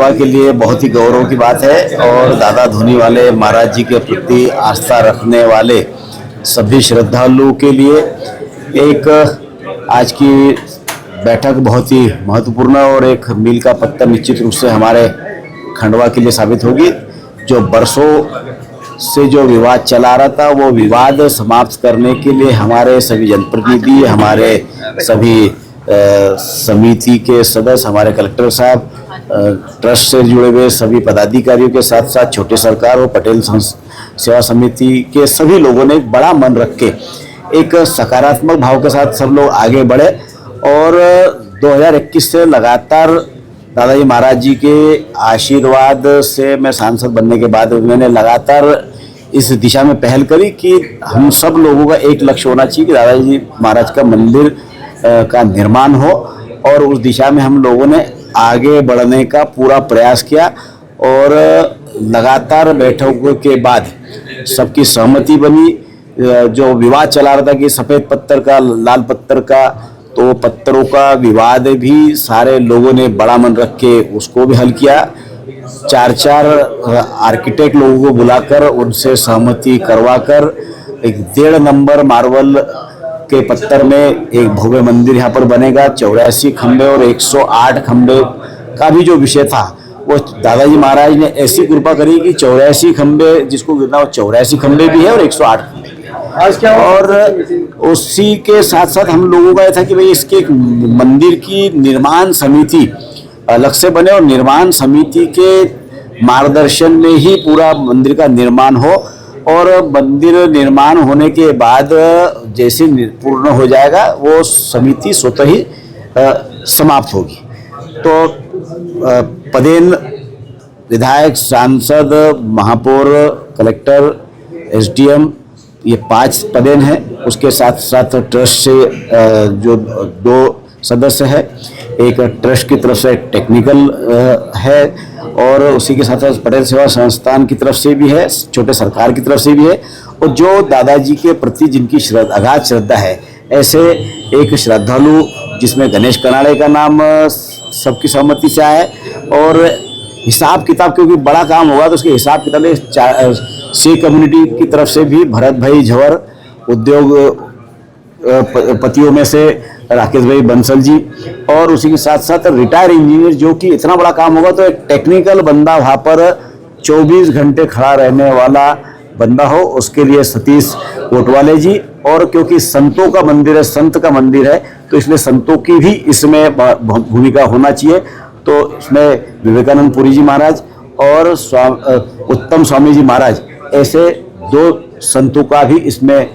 खंडवा के लिए बहुत ही गौरव की बात है और दादा धूनी वाले महाराज जी के प्रति आस्था रखने वाले सभी श्रद्धालुओं के लिए एक आज की बैठक बहुत ही महत्वपूर्ण और एक मील का पत्थर निश्चित रूप से हमारे खंडवा के लिए साबित होगी। जो बरसों से जो विवाद चला रहा था वो विवाद समाप्त करने के लिए हमारे सभी जनप्रतिनिधि, हमारे सभी समिति के सदस्य, हमारे कलेक्टर साहब, ट्रस्ट से जुड़े हुए सभी पदाधिकारियों के साथ साथ छोटे सरकार और पटेल सेवा समिति के सभी लोगों ने एक बड़ा मन रख के एक सकारात्मक भाव के साथ सब लोग आगे बढ़े और 2021 से लगातार दादाजी महाराज जी के आशीर्वाद से मैं सांसद बनने के बाद मैंने लगातार इस दिशा में पहल करी कि हम सब लोगों का एक लक्ष्य होना चाहिए कि दादाजी महाराज का मंदिर का निर्माण हो और उस दिशा में हम लोगों ने आगे बढ़ने का पूरा प्रयास किया और लगातार बैठकों के बाद सबकी सहमति बनी। जो विवाद चला रहा था कि सफ़ेद पत्थर का लाल पत्थर का, तो पत्थरों का विवाद भी सारे लोगों ने बड़ा मन रख के उसको भी हल किया। 4 आर्किटेक्ट लोगों को बुलाकर उनसे सहमति करवाकर एक 1.5 नंबर मार्बल के पत्थर में एक भव्य मंदिर यहाँ पर बनेगा। 84 खंबे और 108 खंबे का भी जो विषय था वो दादाजी महाराज ने ऐसी कृपा करी कि 84 खंबे जिसको गिरना हो 84 खंबे भी है और 108 खंबे भी है। आज क्या और उसी के साथ साथ हम लोगों का यह था कि भाई इसके एक मंदिर की निर्माण समिति अलग से बने और निर्माण समिति के मार्गदर्शन में ही पूरा मंदिर का निर्माण हो और मंदिर निर्माण होने के बाद जैसे पूर्ण हो जाएगा वो समिति स्वतः ही समाप्त होगी। तो पदेन विधायक, सांसद, महापौर, कलेक्टर, एसडीएम ये 5 पदेन हैं। उसके साथ साथ ट्रस्ट से जो 2 सदस्य है, एक ट्रस्ट की तरफ से टेक्निकल है और उसी के साथ साथ पटेल सेवा संस्थान की तरफ से भी है, छोटे सरकार की तरफ से भी है। और जो दादाजी के प्रति जिनकी अगाध श्रद्धा है, ऐसे एक श्रद्धालु जिसमें गणेश कनाड़े का नाम सबकी सहमति से आया है और हिसाब किताब क्योंकि बड़ा काम होगा तो उसके हिसाब किताब सी कम्युनिटी की तरफ से भी भरत भाई झवर, उद्योग पतियों में से राकेश भाई बंसल जी और उसी के साथ साथ रिटायर इंजीनियर, जो कि इतना बड़ा काम होगा तो एक टेक्निकल बंदा वहाँ पर 24 घंटे खड़ा रहने वाला बंदा हो, उसके लिए सतीश कोटवाले जी। और क्योंकि संतों का मंदिर है, संत का मंदिर है, तो इसलिए संतों की भी इसमें भूमिका होना चाहिए। तो इसमें विवेकानंद पुरी जी महाराज और उत्तम स्वामी जी महाराज, ऐसे 2 संतों का भी इसमें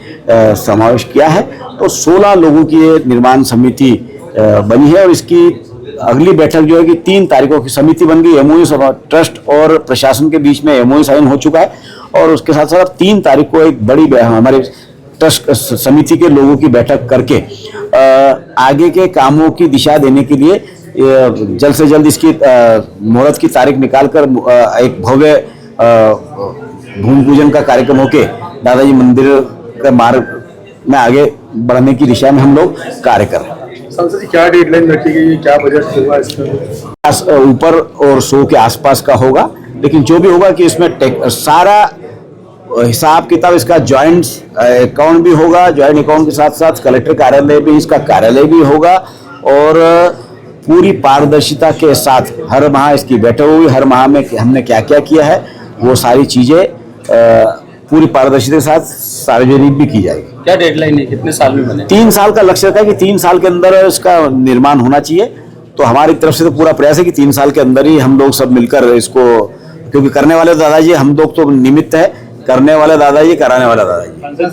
समावेश किया है। तो 16 लोगों की ये निर्माण समिति बनी है और इसकी अगली बैठक जो है कि 3 तारीखों की समिति बन गई। एमओयू ट्रस्ट और प्रशासन के बीच में एमओयू साइन हो चुका है और उसके साथ साथ 3 तारीख को एक बड़ी हमारे ट्रस्ट समिति के लोगों की बैठक करके आगे के कामों की दिशा देने के लिए जल्द से जल्द इसकी मुहूर्त की तारीख निकालकर एक भव्य भूमि पूजन का कार्यक्रम होके दादाजी मंदिर के मार्ग में आगे बढ़ने की दिशा में हम लोग कार्य कर रहे हैं। सांसद जी, क्या डेडलाइन रखी गई, क्या बजट होगा इसका? ऊपर और 100 के आसपास का होगा, लेकिन जो भी होगा कि इसमें सारा हिसाब किताब इसका जॉइंट अकाउंट भी होगा, जॉइंट अकाउंट के साथ साथ कलेक्टर कार्यालय भी, इसका कार्यालय भी होगा और पूरी पारदर्शिता के साथ हर माह इसकी बैठक होगी। हर माह में हमने क्या क्या किया है वो सारी चीज़ें पूरी पारदर्शिता के साथ सार्वजनिक भी की जाएगी। क्या डेडलाइन है, कितने साल में बने? 3 साल का लक्ष्य रखा है कि 3 साल के अंदर इसका निर्माण होना चाहिए। तो हमारी तरफ से तो पूरा प्रयास है कि 3 साल के अंदर ही हम लोग सब मिलकर इसको, क्योंकि करने वाले दादाजी हम लोग तो निमित्त है, करने वाले दादाजी, कराने वाला दादाजी।